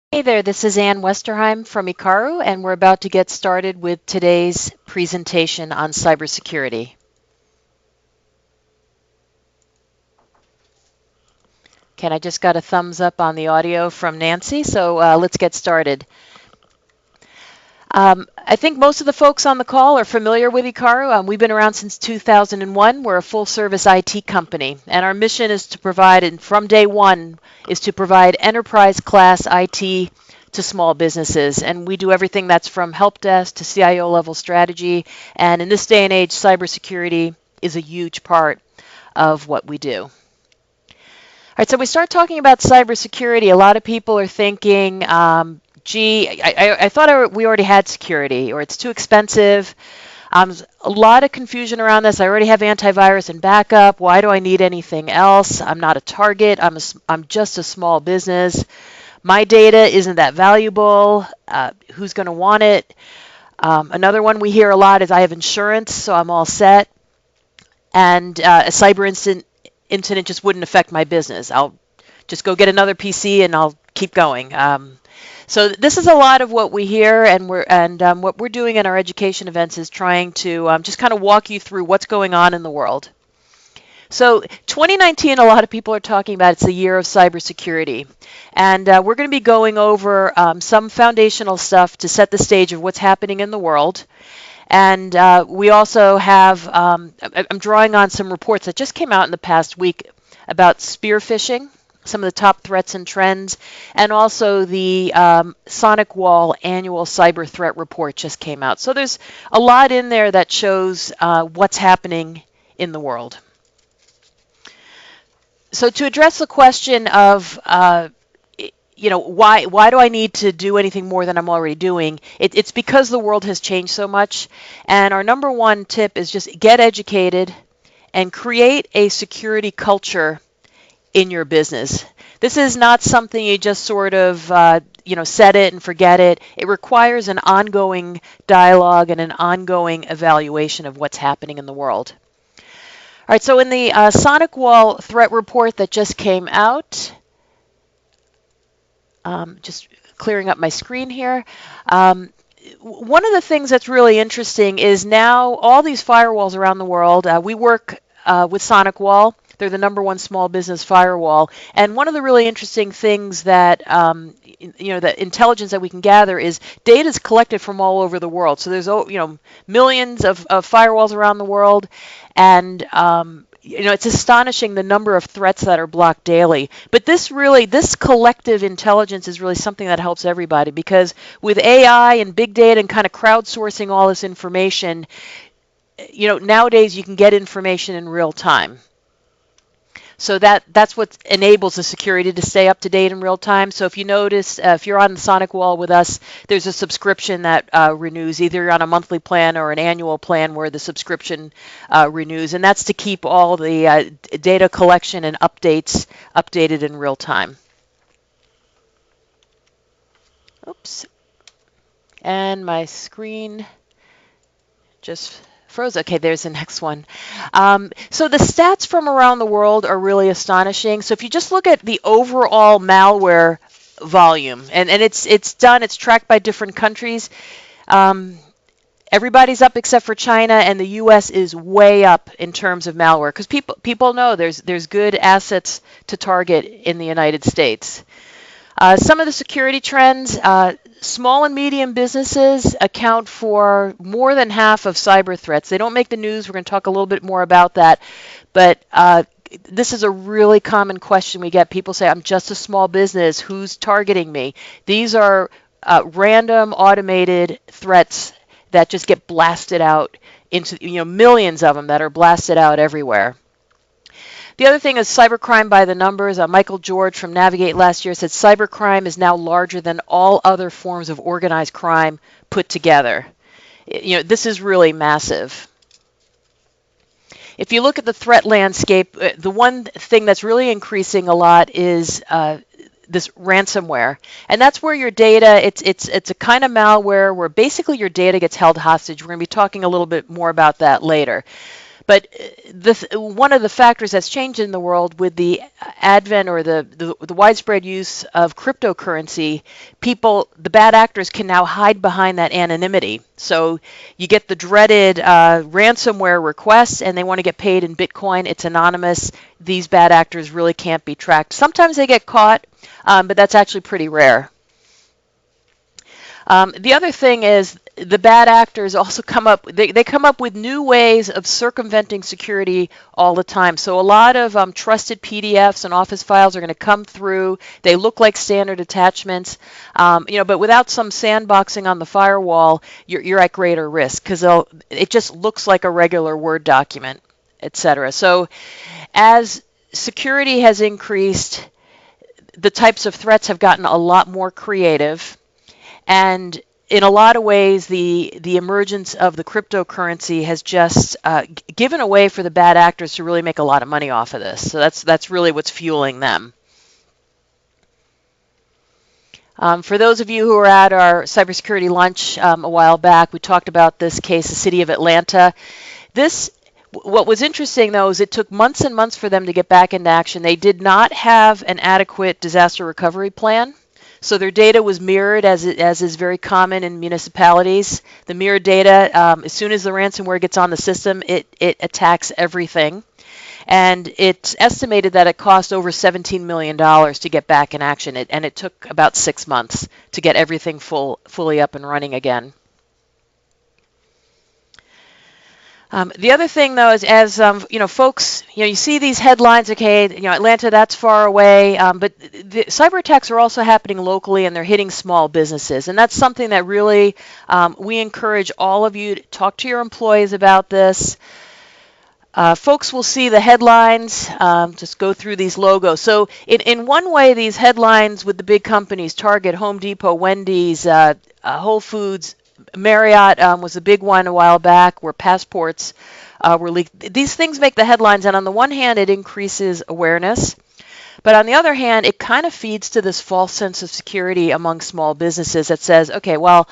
Hey there, this is Ann Westerheim from Ikaru, and we're about to get started with today's presentation on cybersecurity. Okay, I just got a thumbs up on the audio from Nancy, so let's get started. I think most of the folks on the call are familiar with Ikaru. We've been around since 2001. We're a full-service IT company, and our mission is to provide, and from day one, is to provide enterprise-class IT to small businesses. And we do everything that's from help desk to CIO level strategy. And in this day and age, cybersecurity is a huge part of what we do. All right, so we start talking about cybersecurity. A lot of people are thinking, gee, I thought we already had security, or it's too expensive. A lot of confusion around this. I already have antivirus and backup. Why do I need anything else? I'm not a target. I'm just a small business. My data isn't that valuable. Who's going to want it? Another one we hear a lot is I have insurance, so I'm all set. And a cyber incident just wouldn't affect my business. I'll just go get another PC and I'll keep going. So this is a lot of what we hear, and what we're doing in our education events is trying to just kind of walk you through what's going on in the world. So 2019, a lot of people are talking about it's the year of cybersecurity. And we're going to be going over some foundational stuff to set the stage of what's happening in the world. And we also have, I'm drawing on some reports that just came out in the past week about spear phishing, some of the top threats and trends, and also the SonicWall annual cyber threat report just came out. So there's a lot in there that shows what's happening in the world. So to address the question of why do I need to do anything more than I'm already doing? It's because the world has changed so much. And our number one tip is just get educated and create a security culture in your business. This is not something you just sort of set it and forget it. It requires an ongoing dialogue and an ongoing evaluation of what's happening in the world. All right, so in the SonicWall threat report that just came out, just clearing up my screen here. One of the things that's really interesting is now all these firewalls around the world, we work with SonicWall. They're the number one small business firewall. And one of the really interesting things that, the intelligence that we can gather is data is collected from all over the world. So there's, millions of firewalls around the world. And, it's astonishing the number of threats that are blocked daily. But this collective intelligence is really something that helps everybody, because with AI and big data and kind of crowdsourcing all this information, nowadays you can get information in real time. So that's what enables the security to stay up to date in real time. So if you notice, if you're on the SonicWall with us, there's a subscription that renews. Either you're on a monthly plan or an annual plan where the subscription renews. And that's to keep all the data collection and updates updated in real time. Oops. And my screen just froze. Okay, there's the next one. So the stats from around the world are really astonishing. So if you just look at the overall malware volume, and it's tracked by different countries. Everybody's up except for China, and the U.S. is way up in terms of malware, because people know there's good assets to target in the United States. Some of the security trends, small and medium businesses account for more than half of cyber threats. They don't make the news. We're going to talk a little bit more about that. But this is a really common question we get. People say, I'm just a small business. Who's targeting me? These are random automated threats that just get blasted out into, millions of them that are blasted out everywhere. The other thing is cybercrime by the numbers. Michael George from Navigate last year said cybercrime is now larger than all other forms of organized crime put together. This is really massive. If you look at the threat landscape, the one thing that's really increasing a lot is this ransomware. And that's where your data, it's a kind of malware where basically your data gets held hostage. We're going to be talking a little bit more about that later. But one of the factors that's changed in the world with the advent or the widespread use of cryptocurrency, the bad actors can now hide behind that anonymity. So you get the dreaded ransomware requests, and they want to get paid in Bitcoin. It's anonymous. These bad actors really can't be tracked. Sometimes they get caught, but that's actually pretty rare. The other thing is the bad actors also they come up with new ways of circumventing security all the time. So a lot of trusted PDFs and Office files are going to come through. They look like standard attachments, but without some sandboxing on the firewall, you're at greater risk because it just looks like a regular Word document, etc. So as security has increased, the types of threats have gotten a lot more creative. And in a lot of ways, the emergence of the cryptocurrency has just given a way for the bad actors to really make a lot of money off of this. So that's really what's fueling them. For those of you who were at our cybersecurity lunch a while back, we talked about this case, the city of Atlanta. What was interesting, though, is it took months and months for them to get back into action. They did not have an adequate disaster recovery plan. So their data was mirrored, as is very common in municipalities. The mirrored data, as soon as the ransomware gets on the system, it attacks everything. And it's estimated that it cost over $17 million to get back in action. And it took about 6 months to get everything fully up and running again. The other thing, though, is as folks, you see these headlines. Okay, Atlanta, that's far away, but the cyber attacks are also happening locally, and they're hitting small businesses, and that's something that really we encourage all of you to talk to your employees about this. Folks will see the headlines. Just go through these logos. So in one way, these headlines with the big companies, Target, Home Depot, Wendy's, Whole Foods, Marriott was a big one a while back where passports were leaked. These things make the headlines, and on the one hand, it increases awareness. But on the other hand, it kind of feeds to this false sense of security among small businesses that says, okay, well,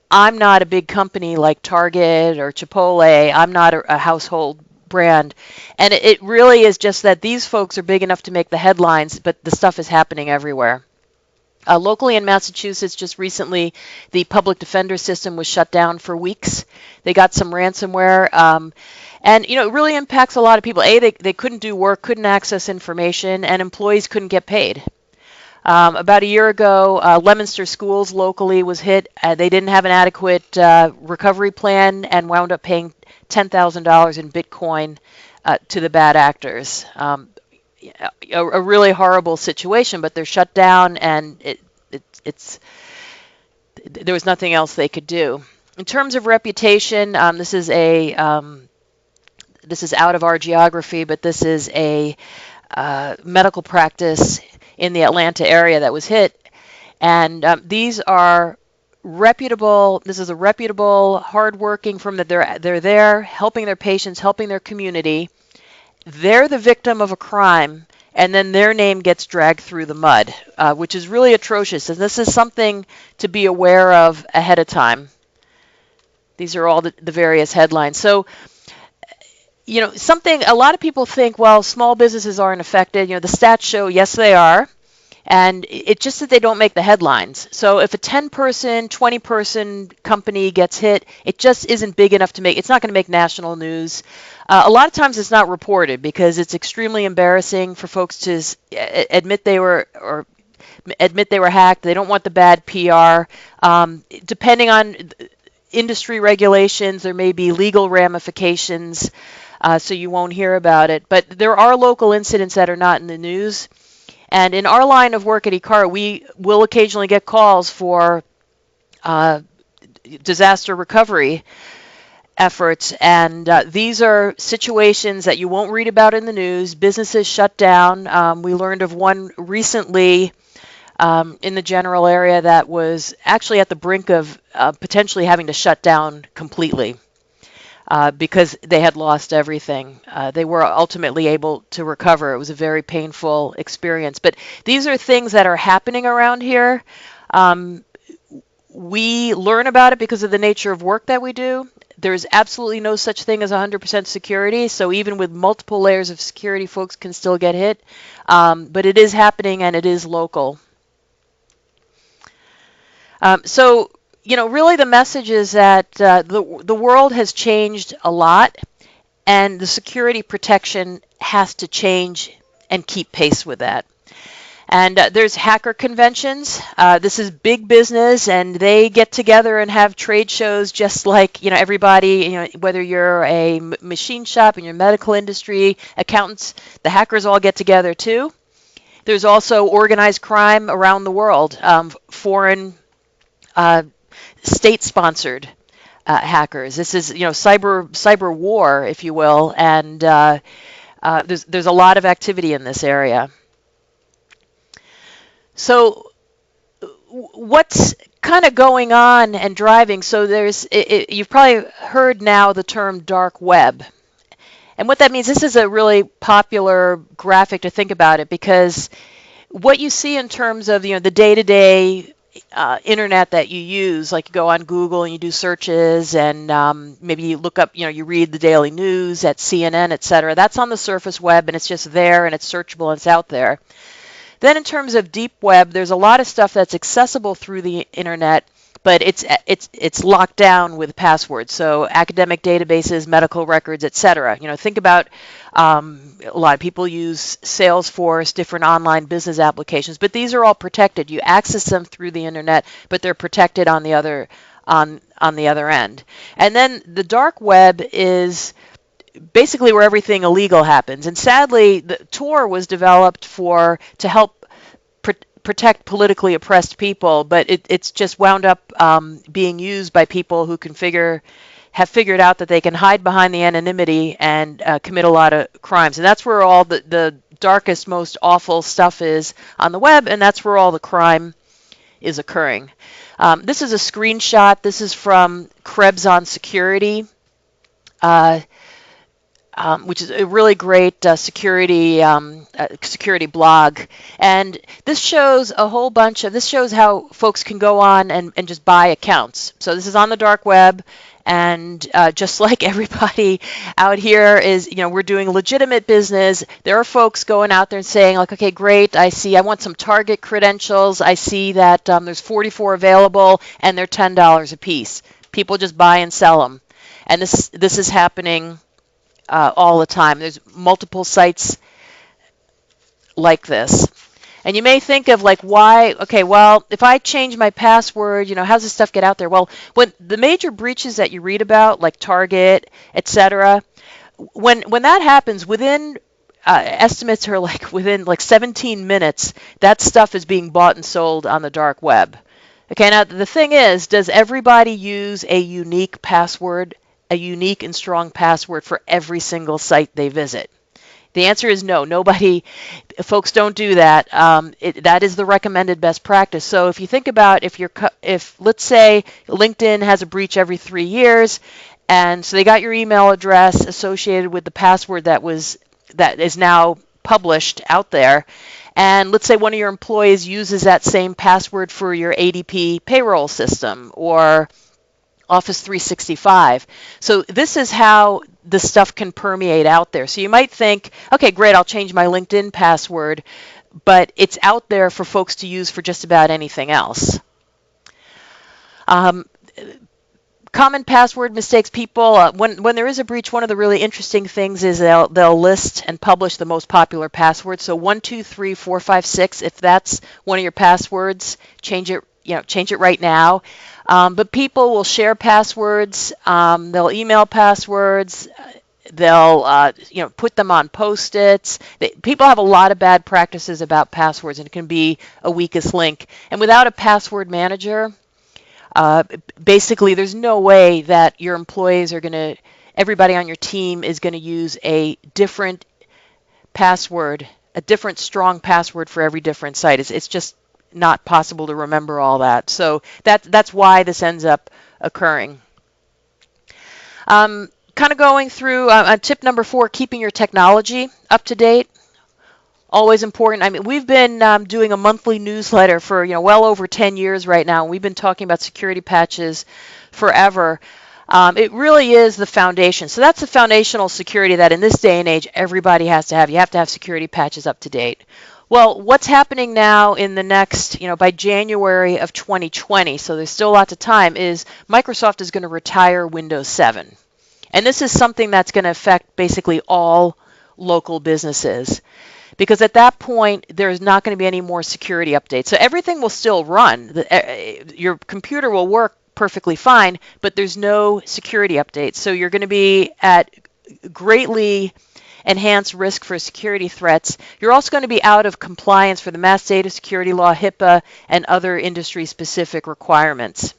I'm not a big company like Target or Chipotle. I'm not a household brand. And it really is just that these folks are big enough to make the headlines, but the stuff is happening everywhere. Locally in Massachusetts, just recently, the public defender system was shut down for weeks. They got some ransomware, and it really impacts a lot of people. They couldn't do work, couldn't access information, and employees couldn't get paid. About a year ago, Leominster Schools locally was hit. They didn't have an adequate recovery plan and wound up paying $10,000 in Bitcoin to the bad actors. A really horrible situation, but they're shut down, and there was nothing else they could do. In terms of reputation, this is out of our geography, but this is a medical practice in the Atlanta area that was hit, and these are reputable. This is a reputable, hardworking firm that they're there helping their patients, helping their community. They're the victim of a crime, and then their name gets dragged through the mud, which is really atrocious. And this is something to be aware of ahead of time. These are all the various headlines. So, a lot of people think, well, small businesses aren't affected. The stats show, yes, they are. And it's just that they don't make the headlines. So if a 10-person, 20-person company gets hit, it just isn't big enough it's not going to make national news. A lot of times it's not reported because it's extremely embarrassing for folks to admit they were hacked. They don't want the bad PR. Depending on industry regulations, there may be legal ramifications, so you won't hear about it. But there are local incidents that are not in the news. And in our line of work at eCar, we will occasionally get calls for disaster recovery efforts. And these are situations that you won't read about in the news. Businesses shut down. We learned of one recently in the general area that was actually at the brink of potentially having to shut down completely. Because they had lost everything. They were ultimately able to recover. It was a very painful experience. But these are things that are happening around here. We learn about it because of the nature of work that we do. There's absolutely no such thing as 100% security, so even with multiple layers of security, folks can still get hit. But it is happening and it is local. So, really the message is that the world has changed a lot, and the security protection has to change and keep pace with that. And there's hacker conventions. This is big business, and they get together and have trade shows just like everybody. Whether you're a machine shop in your medical industry, accountants, the hackers all get together too. There's also organized crime around the world, foreign, state-sponsored hackers. This is cyber war, if you will, and there's a lot of activity in this area. So what's kind of going on and driving? So you've probably heard now the term dark web. And what that means, this is a really popular graphic to think about it, because what you see in terms of the day-to-day internet that you use, like you go on Google and you do searches, and maybe you look up, you read the daily news at CNN, etc. That's on the surface web, and it's just there, and it's searchable, and it's out there. Then in terms of deep web, there's a lot of stuff that's accessible through the internet, but it's locked down with passwords. So academic databases, medical records, etc. Think about a lot of people use Salesforce, different online business applications, but these are all protected. You access them through the internet, but they're protected on the other end. And then the dark web is basically where everything illegal happens. And sadly, the Tor was developed to help protect politically oppressed people, but it's just wound up being used by people who have figured out that they can hide behind the anonymity and commit a lot of crimes. And that's where all the darkest, most awful stuff is on the web, and that's where all the crime is occurring. This is a screenshot. This is from Krebs on Security. Which is a really great security blog. And this shows this shows how folks can go on and just buy accounts. So this is on the dark web, and just like everybody out here is, we're doing legitimate business. There are folks going out there and saying, like, okay, great, I want some Target credentials. I see that there's 44 available, and they're $10 a piece. People just buy and sell them. And this is happening all the time. There's multiple sites like this. And you may think of why, okay, well, if I change my password, how's this stuff get out there? Well, when the major breaches that you read about, like Target, etc., when that happens, within estimates are within 17 minutes, that stuff is being bought and sold on the dark web. Okay, now the thing is, does everybody use a unique password, a unique and strong password for every single site they visit? The answer is no. Folks don't do that. That is the recommended best practice. So if you think about if let's say LinkedIn has a breach every 3 years, and so they got your email address associated with the password that is now published out there, and let's say one of your employees uses that same password for your ADP payroll system or Office 365. So this is how the stuff can permeate out there. So you might think, okay, great, I'll change my LinkedIn password, but it's out there for folks to use for just about anything else. Common password mistakes. People, when there is a breach, one of the really interesting things is they'll list and publish the most popular passwords. So 123456, if that's one of your passwords, change it right now. But people will share passwords. They'll email passwords. They'll put them on Post-its. People have a lot of bad practices about passwords, and it can be a weakest link. And without a password manager, basically there's no way that your employees everybody on your team is going to use a different password, a different strong password for every different site. It's just not possible to remember all that. So that's why this ends up occurring. Kind of going through tip number 4, keeping your technology up to date. Always important. I mean, we've been doing a monthly newsletter for well over 10 years right now, and we've been talking about security patches forever. It really is the foundation. So that's the foundational security that in this day and age everybody has to have. You have to have security patches up to date. Well, what's happening now in the next, by January of 2020, so there's still lots of time, is Microsoft is going to retire Windows 7. And this is something that's going to affect basically all local businesses, because at that point there's not going to be any more security updates. So everything will still run. Your computer will work perfectly fine, but there's no security updates. So you're going to be at greatly enhanced risk for security threats. You're also going to be out of compliance for the Mass Data Security Law, HIPAA, and other industry-specific requirements.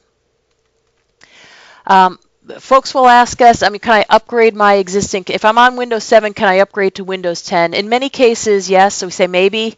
Folks will ask us, can I upgrade my existing, if I'm on Windows 7, can I upgrade to Windows 10? In many cases, yes, so we say maybe.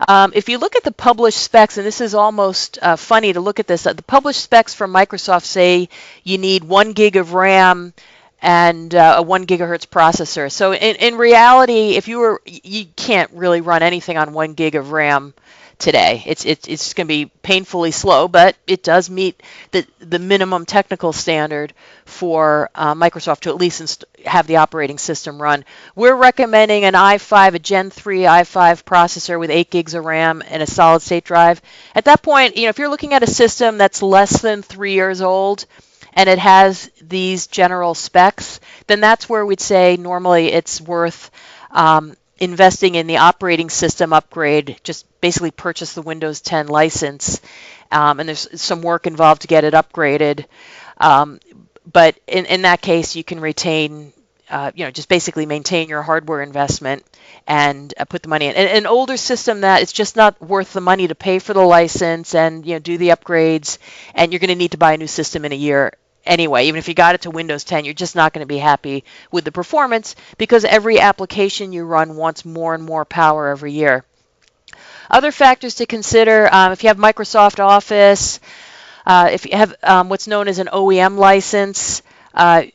If you look at the published specs, and this is almost funny to look at this, the published specs from Microsoft say you need 1 gig of RAM and a 1 gigahertz processor. So in reality, you can't really run anything on 1 gig of RAM today. It's going to be painfully slow, but it does meet the minimum technical standard for Microsoft to at least have the operating system run. We're recommending an i5, a Gen 3 i5 processor with 8 gigs of RAM and a solid state drive. At that point, if you're looking at a system that's less than 3 years old and it has these general specs, then that's where we'd say normally it's worth investing in the operating system upgrade. Just basically purchase the Windows 10 license, and there's some work involved to get it upgraded. But in that case, you can retain, just basically maintain your hardware investment and put the money in. An older system that it's just not worth the money to pay for the license and do the upgrades, and you're going to need to buy a new system in a year anyway. Even if you got it to Windows 10, you're just not going to be happy with the performance because every application you run wants more and more power every year. Other factors to consider, if you have Microsoft Office, if you have what's known as an OEM license, you're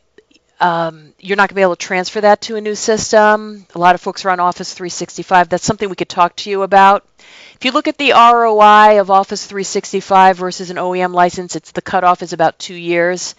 not going to be able to transfer that to a new system. A lot of folks are on Office 365. That's something we could talk to you about. If you look at the ROI of Office 365 versus an OEM license, the cutoff is about 2 years.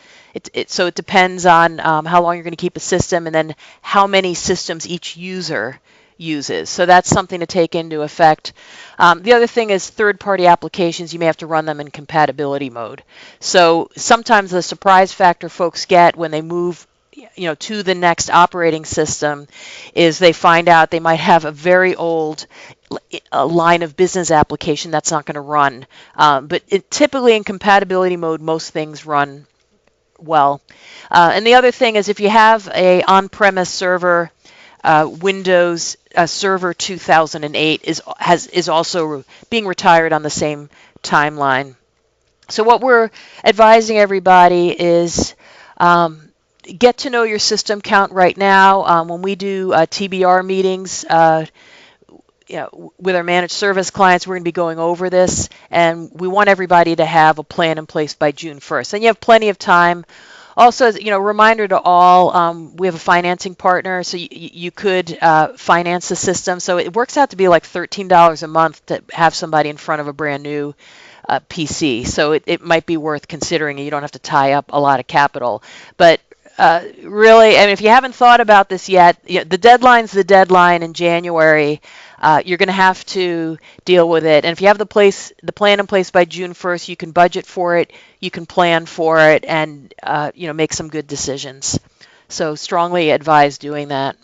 So it depends on how long you're going to keep a system and then how many systems each user uses. So that's something to take into effect. The other thing is third-party applications. You may have to run them in compatibility mode. So sometimes the surprise factor folks get when they move to the next operating system is they find out they might have a very old line of business application that's not going to run. But typically in compatibility mode, most things run well. And the other thing is if you have a on-premise server, Windows Server 2008 is also being retired on the same timeline. So what we're advising everybody is get to know your system count right now. When we do TBR meetings with our managed service clients, we're going to be going over this, and we want everybody to have a plan in place by June 1st. And you have plenty of time. Also, reminder to all, we have a financing partner, so you could finance the system. So it works out to be like $13 a month to have somebody in front of a brand new PC. So it might be worth considering. You don't have to tie up a lot of capital. But really, if you haven't thought about this yet, the deadline's the deadline in January. You're going to have to deal with it. And if you have the plan in place by June 1st, you can budget for it, you can plan for it, and make some good decisions. So strongly advise doing that.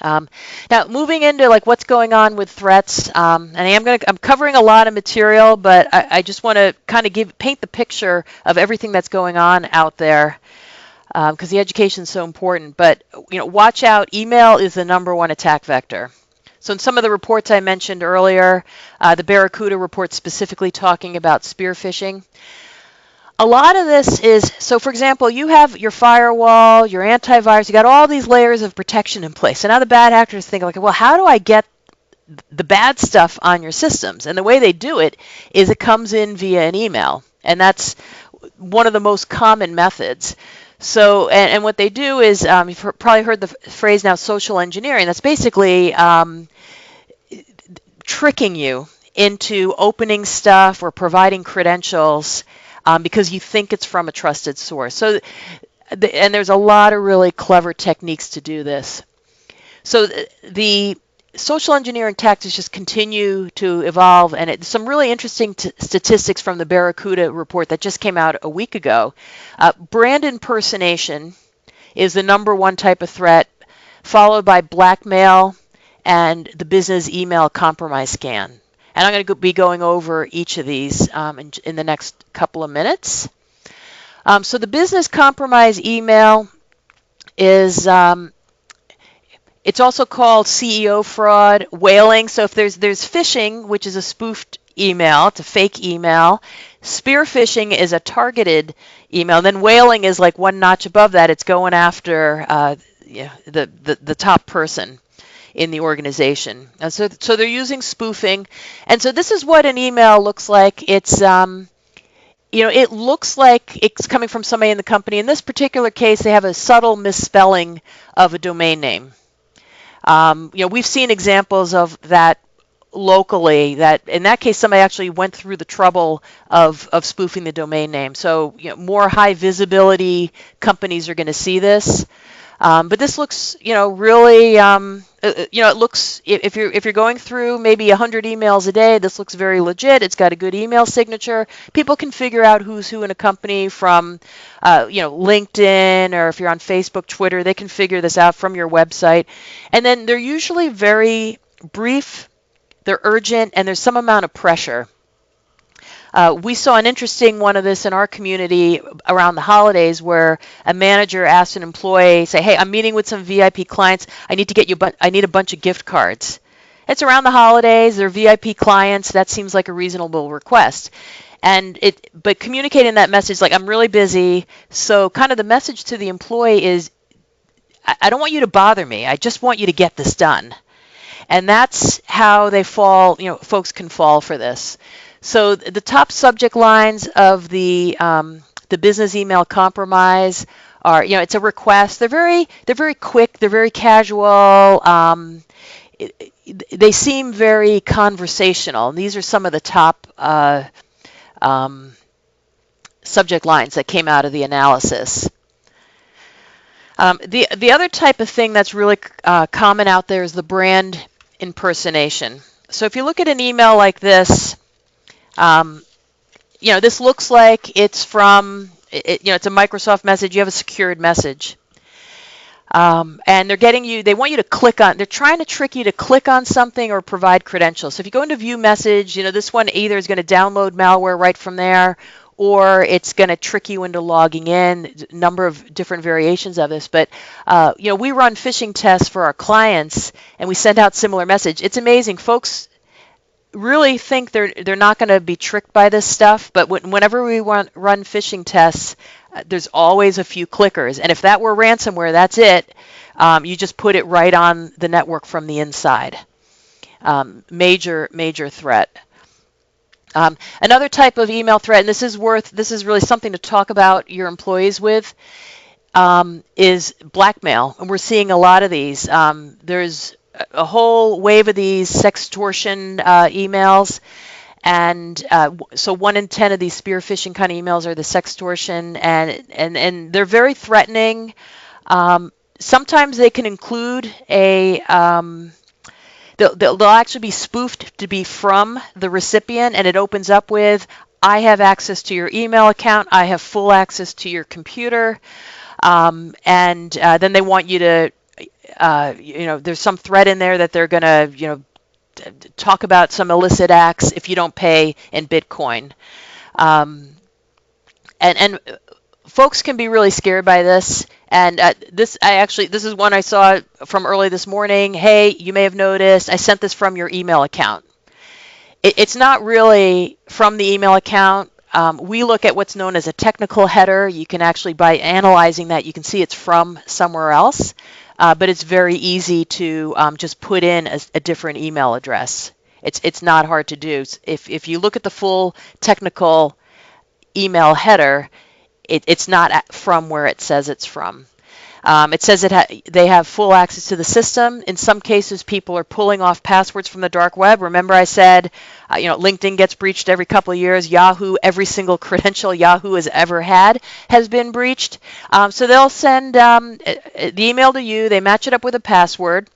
Now moving into what's going on with threats, and I'm covering a lot of material, but I just want to kind of paint the picture of everything that's going on out there. Because the education is so important. But watch out. Email is the #1 attack vector. So in some of the reports I mentioned earlier, the Barracuda report specifically talking about spear phishing. A lot of this is, so for example, you have your firewall, your antivirus, you got all these layers of protection in place. So now the bad actors think well, how do I get the bad stuff on your systems? And the way they do it is it comes in via an email. And that's one of the most common methods. So, and what they do is, you've probably heard the phrase now, social engineering. That's basically tricking you into opening stuff or providing credentials because you think it's from a trusted source. So, and there's a lot of really clever techniques to do this. So the social engineering tactics just continue to evolve, and some really interesting statistics from the Barracuda report that just came out a week ago. Brand impersonation is the #1 type of threat, followed by blackmail and the business email compromise scan. And I'm going to be going over each of these in the next couple of minutes. So the business compromise email is it's also called CEO fraud, whaling. So if there's phishing, which is a spoofed email, it's a fake email. Spear phishing is a targeted email. And then whaling is like one notch above that. It's going after the top person in the organization. And so they're using spoofing. And so this is what an email looks like. It's it looks like it's coming from somebody in the company. In this particular case, they have a subtle misspelling of a domain name. We've seen examples of that locally, that in that case somebody actually went through the trouble of spoofing the domain name. So more high visibility companies are going to see this. But this looks, really, it looks, if you're going through maybe 100 emails a day, this looks very legit. It's got a good email signature. People can figure out who's who in a company from, LinkedIn, or if you're on Facebook, Twitter, they can figure this out from your website. And then they're usually very brief, they're urgent, and there's some amount of pressure. We saw an interesting one of this in our community around the holidays, where a manager asked an employee, say, "Hey, I'm meeting with some VIP clients. I need a bunch of gift cards." It's around the holidays. They're VIP clients. That seems like a reasonable request. But communicating that message, like, I'm really busy. So kind of the message to the employee is, I don't want you to bother me. I just want you to get this done. And that's how they fall. Folks can fall for this. So the top subject lines of the business email compromise are, it's a request. They're very quick. They're very casual. They seem very conversational. And these are some of the top subject lines that came out of the analysis. The other type of thing that's really common out there is the brand impersonation. So if you look at an email like this, this looks like it's from, it's a Microsoft message. You have a secured message. And they want you to click on, they're trying to trick you to click on something or provide credentials. So if you go into view message, this one either is going to download malware right from there, or it's going to trick you into logging in. A number of different variations of this. But, we run phishing tests for our clients, and we send out similar message. It's amazing. Folks really think they're not going to be tricked by this stuff, but whenever we run phishing tests, there's always a few clickers. And if that were ransomware, that's it. You just put it right on the network from the inside. Major threat. Another type of email threat, and this is really something to talk about your employees with, is blackmail. And we're seeing a lot of these. There's a whole wave of these sextortion emails, and so 1 in 10 of these spear phishing kind of emails are the sextortion, and they're very threatening. Sometimes they can include they'll actually be spoofed to be from the recipient, and it opens up with, "I have access to your email account. I have full access to your computer," and then they want you to. There's some threat in there that they're going to, talk about some illicit acts if you don't pay in Bitcoin. And folks can be really scared by this. And this is one I saw from early this morning. "Hey, you may have noticed I sent this from your email account." It's not really from the email account. We look at what's known as a technical header. You can actually, by analyzing that, you can see it's from somewhere else. But it's very easy to just put in a different email address. It's not hard to do. If you look at the full technical email header, it's not from where it says it's from. It says they have full access to the system. In some cases, people are pulling off passwords from the dark web. Remember I said, LinkedIn gets breached every couple of years. Yahoo, every single credential Yahoo has ever had has been breached. So they'll send the email to you. They match it up with a password.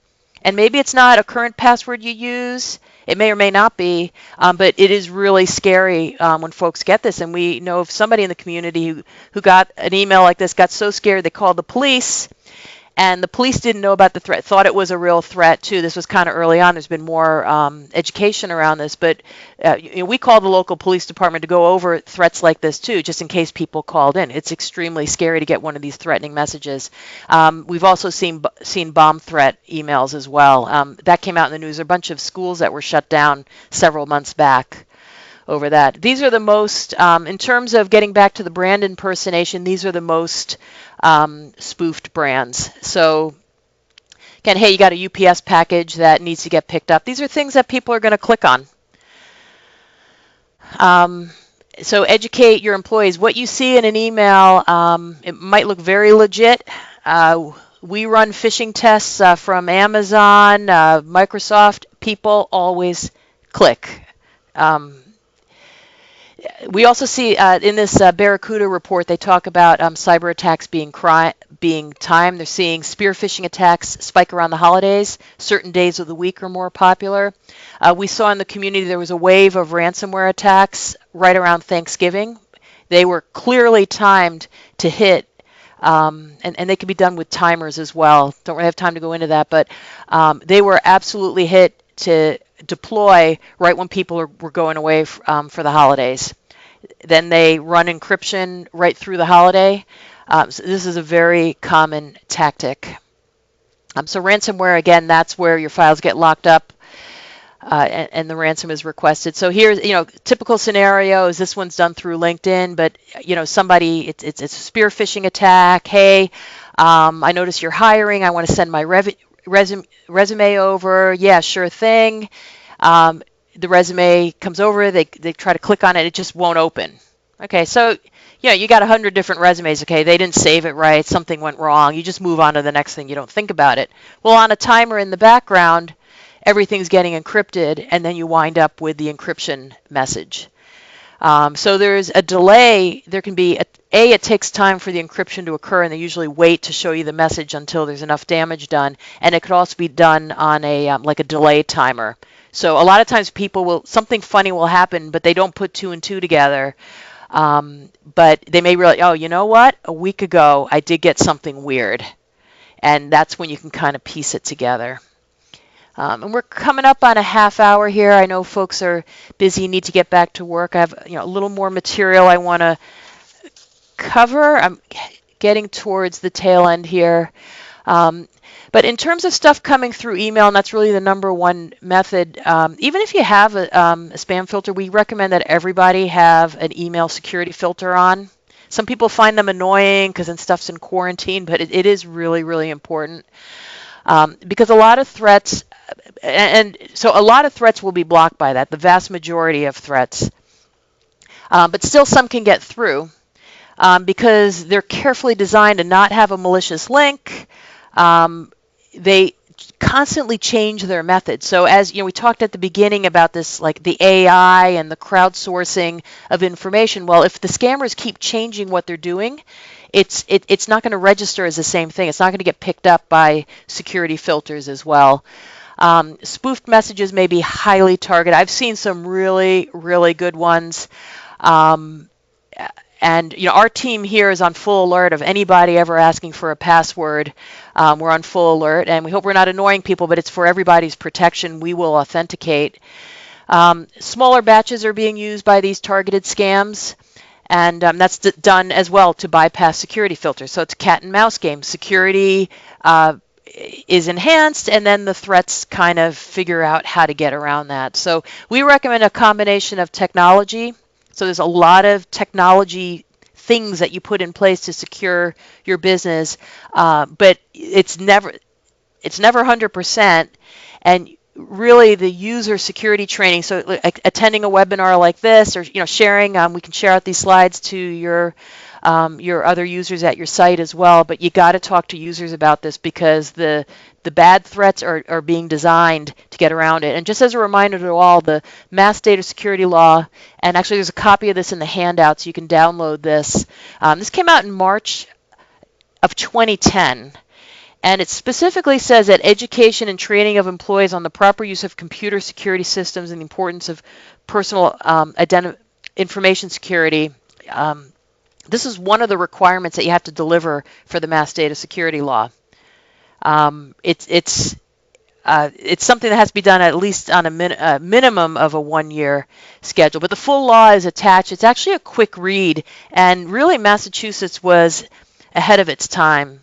And maybe it's not a current password you use. It may or may not be, but it is really scary when folks get this. And we know of somebody in the community who got an email like this, got so scared they called the police, and the police didn't know about the threat, thought it was a real threat too. This was kind of early on. There's been more education around this, but we called the local police department to go over threats like this too, just in case people called in. It's extremely scary to get one of these threatening messages. We've also seen bomb threat emails as well. That came out in the news. There are a bunch of schools that were shut down several months back over that. These are the most, in terms of getting back to the brand impersonation, these are the most spoofed brands. So again, hey, you got a UPS package that needs to get picked up. These are things that people are going to click on. So educate your employees. What you see in an email, it might look very legit. We run phishing tests from Amazon, Microsoft. People always click. We also see in this Barracuda report, they talk about cyber attacks being timed. They're seeing spear phishing attacks spike around the holidays. Certain days of the week are more popular. We saw in the community there was a wave of ransomware attacks right around Thanksgiving. They were clearly timed to hit, and they can be done with timers as well. Don't really have time to go into that, but they were absolutely hit to deploy right when people were going away for the holidays. Then they run encryption right through the holiday. So this is a very common tactic. So ransomware, again, that's where your files get locked up and the ransom is requested. So here's, typical scenario is this one's done through LinkedIn, but, somebody, it's a spear phishing attack. Hey, I notice you're hiring. I want to send my resume over. Yeah, sure thing. The resume comes over. They try to click on it. It just won't open. Okay, so you got 100 different resumes. Okay, they didn't save it right. Something went wrong. You just move on to the next thing. You don't think about it. Well, on a timer in the background, everything's getting encrypted, and then you wind up with the encryption message. So there's a delay. There can be it takes time for the encryption to occur, and they usually wait to show you the message until there's enough damage done. And it could also be done on a like a delay timer. So a lot of times something funny will happen, but they don't put two and two together. But they may realize, oh, you know what? A week ago, I did get something weird. And that's when you can kind of piece it together. And we're coming up on a half hour here. I know folks are busy, need to get back to work. I have a little more material I want to cover. I'm getting towards the tail end here. But in terms of stuff coming through email, and that's really the number one method, even if you have a spam filter, we recommend that everybody have an email security filter on. Some people find them annoying because then stuff's in quarantine, but it is really, really important. Because a lot of threats, and so a lot of threats will be blocked by that, the vast majority of threats. But still some can get through because they're carefully designed to not have a malicious link. They constantly change their methods. So as we talked at the beginning about this, like the AI and the crowdsourcing of information. Well, if the scammers keep changing what they're doing, it's not going to register as the same thing. It's not going to get picked up by security filters as well. Spoofed messages may be highly targeted. I've seen some really, really good ones. And our team here is on full alert of anybody ever asking for a password. We're on full alert, and we hope we're not annoying people, but it's for everybody's protection. We will authenticate. Smaller batches are being used by these targeted scams, and that's done as well to bypass security filters. So it's a cat and mouse game. Security is enhanced, and then the threats kind of figure out how to get around that. So we recommend a combination of technology. So there's a lot of technology things that you put in place to secure your business, but it's never 100%. And really, the user security training. So like attending a webinar like this, or sharing, we can share out these slides to your your other users at your site as well. But you got to talk to users about this because the bad threats are being designed to get around it. And just as a reminder to all, the Mass Data Security Law, and actually there's a copy of this in the handout, so you can download this. This came out in March of 2010. And it specifically says that education and training of employees on the proper use of computer security systems and the importance of personal information security. This is one of the requirements that you have to deliver for the Mass Data Security Law. It's something that has to be done at least on a minimum of a 1-year schedule. But the full law is attached. It's actually a quick read, and really Massachusetts was ahead of its time.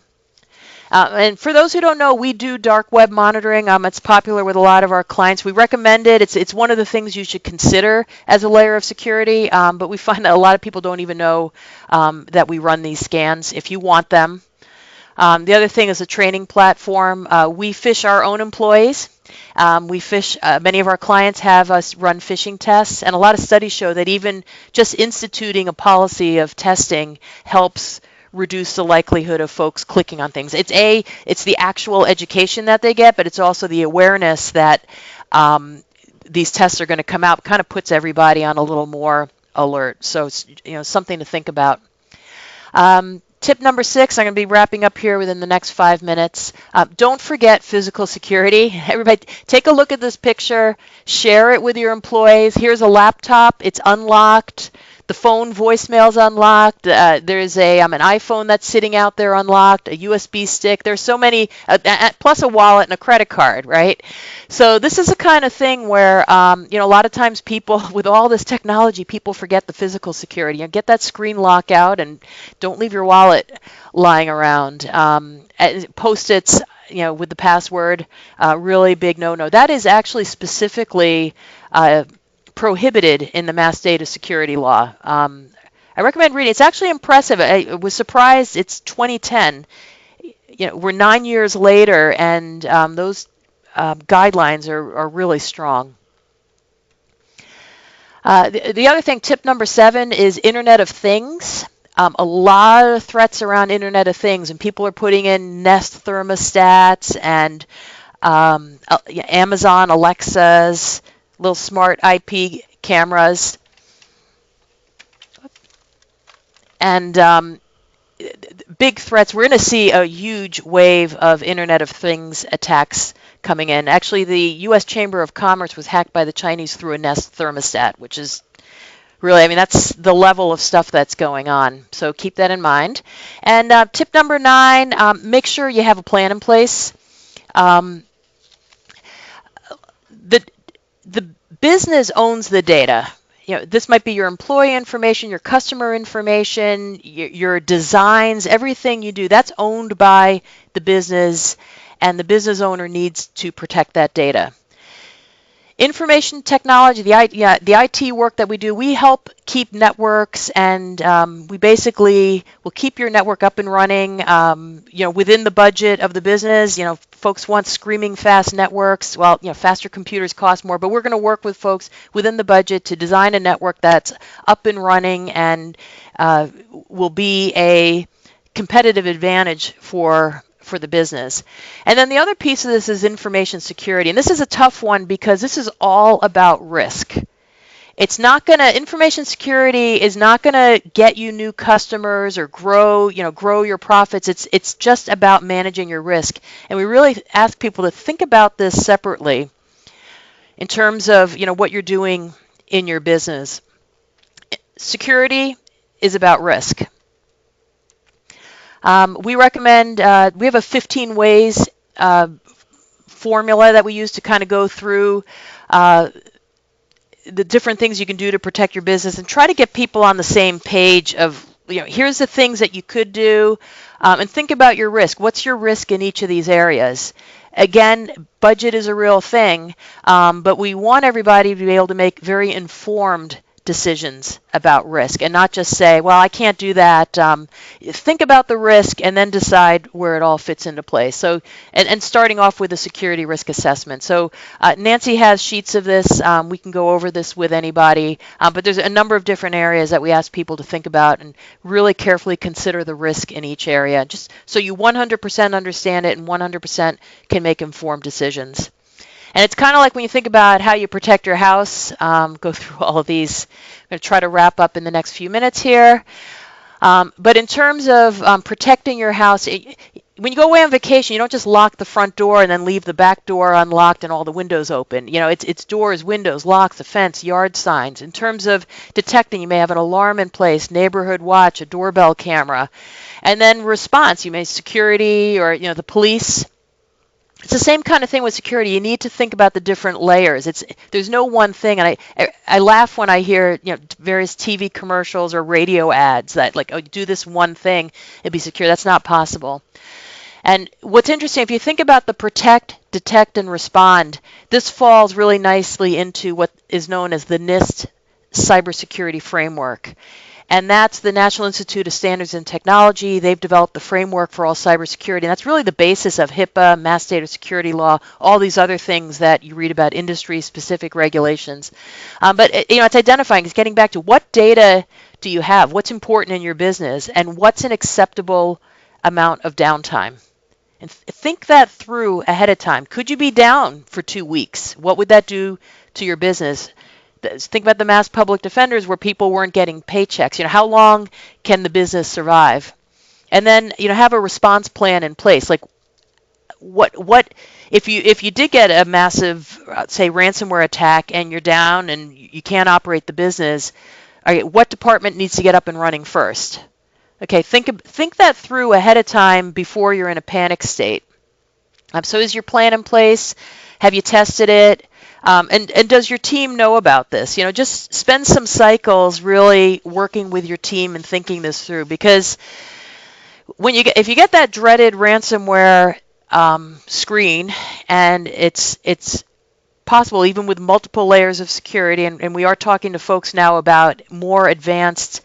And for those who don't know, we do dark web monitoring. It's popular with a lot of our clients. We recommend it. It's one of the things you should consider as a layer of security, but we find that a lot of people don't even know that we run these scans if you want them. The other thing is a training platform. We fish our own employees. Many of our clients have us run phishing tests, and a lot of studies show that even just instituting a policy of testing helps reduce the likelihood of folks clicking on things. It's the actual education that they get, but it's also the awareness that these tests are going to come out. Kind of puts everybody on a little more alert. So it's something to think about. Tip number 6, I'm going to be wrapping up here within the next 5 minutes. Don't forget physical security. Everybody, take a look at this picture. Share it with your employees. Here's a laptop. It's unlocked. The phone voicemail's unlocked. There's an iPhone that's sitting out there unlocked, a USB stick. There's so many, plus a wallet and a credit card, right? So this is the kind of thing where, a lot of times people, with all this technology, people forget the physical security. Get that screen lock out and don't leave your wallet lying around. Post-its, with the password, really big no-no. That is actually specifically prohibited in the Mass Data Security Law. I recommend reading. It's actually impressive. I was surprised. It's 2010. We're 9 years later, and those guidelines are really strong. The other thing, tip number 7, is Internet of Things. A lot of threats around Internet of Things, and people are putting in Nest thermostats and Amazon Alexas, little smart IP cameras, and big threats. We're going to see a huge wave of Internet of Things attacks coming in. Actually, the U.S. Chamber of Commerce was hacked by the Chinese through a Nest thermostat, which is really, that's the level of stuff that's going on. So keep that in mind. And tip number 9, make sure you have a plan in place. The business owns the data. This might be your employee information, your customer information, your designs, everything you do. That's owned by the business, and the business owner needs to protect that data. Information technology, the IT work that we do, we help keep networks, and we basically will keep your network up and running, within the budget of the business. Folks want screaming fast networks. Well, faster computers cost more, but we're going to work with folks within the budget to design a network that's up and running and will be a competitive advantage for the business. And then the other piece of this is information security. And this is a tough one because this is all about risk. Information security is not going to get you new customers or grow your profits. It's just about managing your risk. And we really ask people to think about this separately in terms of, what you're doing in your business. Security is about risk. We recommend, we have a 15 ways formula that we use to kind of go through the different things you can do to protect your business and try to get people on the same page of, here's the things that you could do, and think about your risk. What's your risk in each of these areas? Again, budget is a real thing, but we want everybody to be able to make very informed decisions about risk and not just say, well, I can't do that. Think about the risk and then decide where it all fits into place. So, and starting off with a security risk assessment. So Nancy has sheets of this. We can go over this with anybody, but there's a number of different areas that we ask people to think about and really carefully consider the risk in each area, just so you 100% understand it and 100% can make informed decisions. And it's kind of like when you think about how you protect your house, go through all of these. I'm going to try to wrap up in the next few minutes here. But in terms of protecting your house, when you go away on vacation, you don't just lock the front door and then leave the back door unlocked and all the windows open. You know, it's doors, windows, locks, a fence, yard signs. In terms of detecting, you may have an alarm in place, neighborhood watch, a doorbell camera. And then response, you may security or, the police. It's the same kind of thing with security. You need to think about the different layers. There's no one thing, and I laugh when I hear various TV commercials or radio ads that like, oh, do this one thing, it'd be secure. That's not possible. And what's interesting, if you think about the protect, detect, and respond, this falls really nicely into what is known as the NIST cybersecurity framework. And that's the National Institute of Standards and Technology. They've developed the framework for all cybersecurity. And that's really the basis of HIPAA, Mass Data Security Law, all these other things that you read about, industry-specific regulations. But it's identifying, it's getting back to what data do you have, what's important in your business, and what's an acceptable amount of downtime. And think that through ahead of time. Could you be down for 2 weeks? What would that do to your business? Think about the mass public defenders where people weren't getting paychecks. How long can the business survive? And then, have a response plan in place. Like, what if you did get a massive, say, ransomware attack and you're down and you can't operate the business? Okay, what department needs to get up and running first? Okay, think that through ahead of time before you're in a panic state. So is your plan in place? Have you tested it? And does your team know about this? Just spend some cycles really working with your team and thinking this through, because if you get that dreaded ransomware screen, and it's possible even with multiple layers of security, and we are talking to folks now about more advanced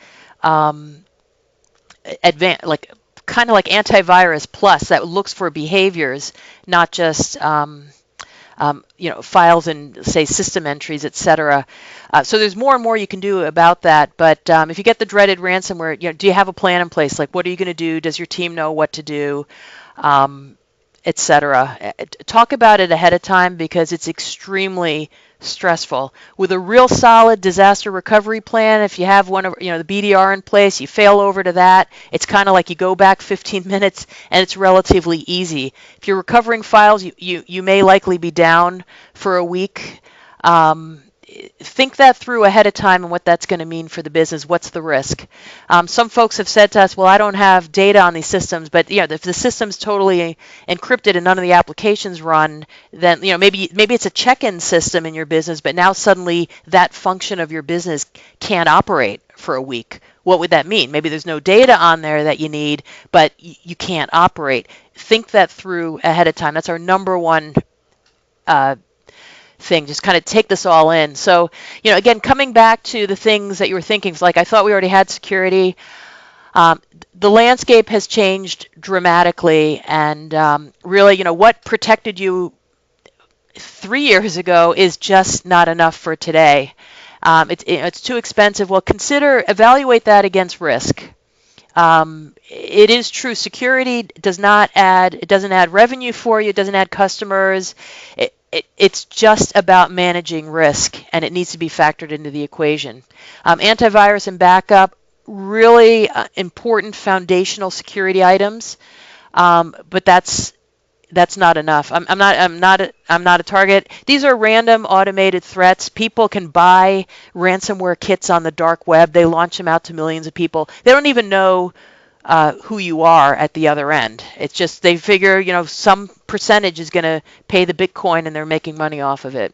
like kind of like Antivirus Plus that looks for behaviors, not just files and, say, system entries, etc. So there's more and more you can do about that. But if you get the dreaded ransomware, do you have a plan in place? Like, what are you going to do? Does your team know what to do? Etc. Talk about it ahead of time, because it's extremely stressful. With a real solid disaster recovery plan, if you have one of the BDR in place, you fail over to that, it's kind of like you go back 15 minutes and it's relatively easy. If you're recovering files, you may likely be down for a week. Think that through ahead of time and what that's going to mean for the business. What's the risk? Some folks have said to us, well, I don't have data on these systems, but if the system's totally encrypted and none of the applications run, then maybe it's a check-in system in your business, but now suddenly that function of your business can't operate for a week. What would that mean? Maybe there's no data on there that you need, but you can't operate. Think that through ahead of time. That's our number one thing. Just kind of take this all in. So, again, coming back to the things that you were thinking, like, I thought we already had security. The landscape has changed dramatically, and really, what protected you 3 years ago is just not enough for today. It's too expensive. Well, evaluate that against risk. It is true, security doesn't add revenue for you, it doesn't add customers. It's just about managing risk, and it needs to be factored into the equation. Antivirus and backup, really important foundational security items, but that's not enough. I'm not a target. These are random automated threats. People can buy ransomware kits on the dark web. They launch them out to millions of people. They don't even know who you are at the other end. It's just they figure, some percentage is going to pay the Bitcoin and they're making money off of it.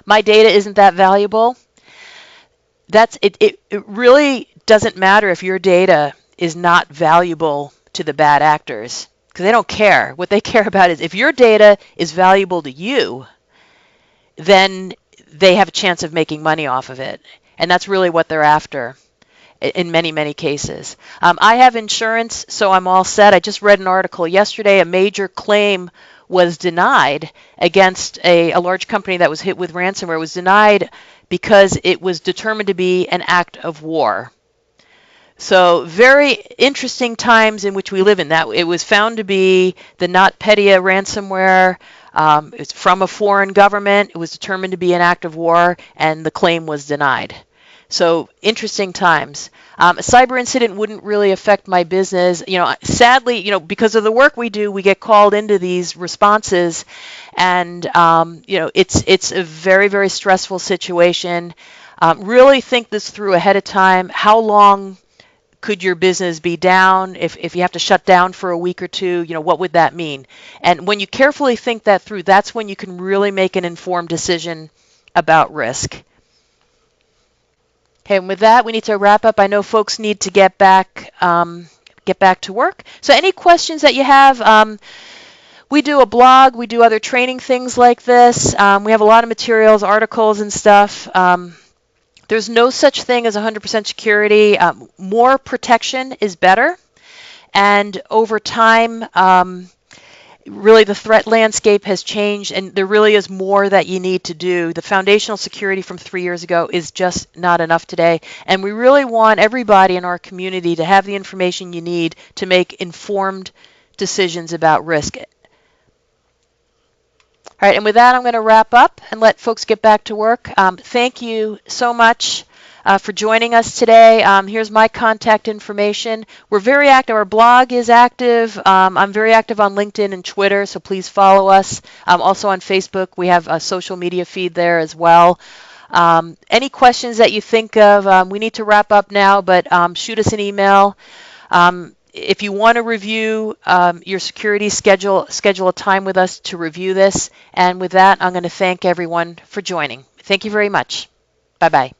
My data isn't that valuable. It really doesn't matter if your data is not valuable to the bad actors, because they don't care. What they care about is if your data is valuable to you, then they have a chance of making money off of it. And that's really what they're after in many, many cases. I have insurance, so I'm all set. I just read an article yesterday. A major claim was denied against a large company that was hit with ransomware. It was denied because it was determined to be an act of war. So very interesting times in which we live in. That it was found to be the NotPetya ransomware. It's from a foreign government. It was determined to be an act of war, and the claim was denied. So interesting times. A cyber incident wouldn't really affect my business. Sadly, because of the work we do, we get called into these responses, and it's a very, very stressful situation. Really think this through ahead of time. How long could your business be down? If you have to shut down for a week or two, what would that mean? And when you carefully think that through, that's when you can really make an informed decision about risk. Okay, and with that, we need to wrap up. I know folks need to get back to work. So any questions that you have, we do a blog, we do other training things like this. We have a lot of materials, articles and stuff. There's no such thing as 100% security. More protection is better. And over time, really the threat landscape has changed, and there really is more that you need to do. The foundational security from 3 years ago is just not enough today, and we really want everybody in our community to have the information you need to make informed decisions about risk. All right, and with that, I'm going to wrap up and let folks get back to work. Thank you so much for joining us today. Here's my contact information. We're very active. Our blog is active. I'm very active on LinkedIn and Twitter, so please follow us. Also on Facebook, we have a social media feed there as well. Any questions that you think of, we need to wrap up now, but shoot us an email. If you want to review your security schedule a time with us to review this. And with that, I'm going to thank everyone for joining. Thank you very much. Bye-bye.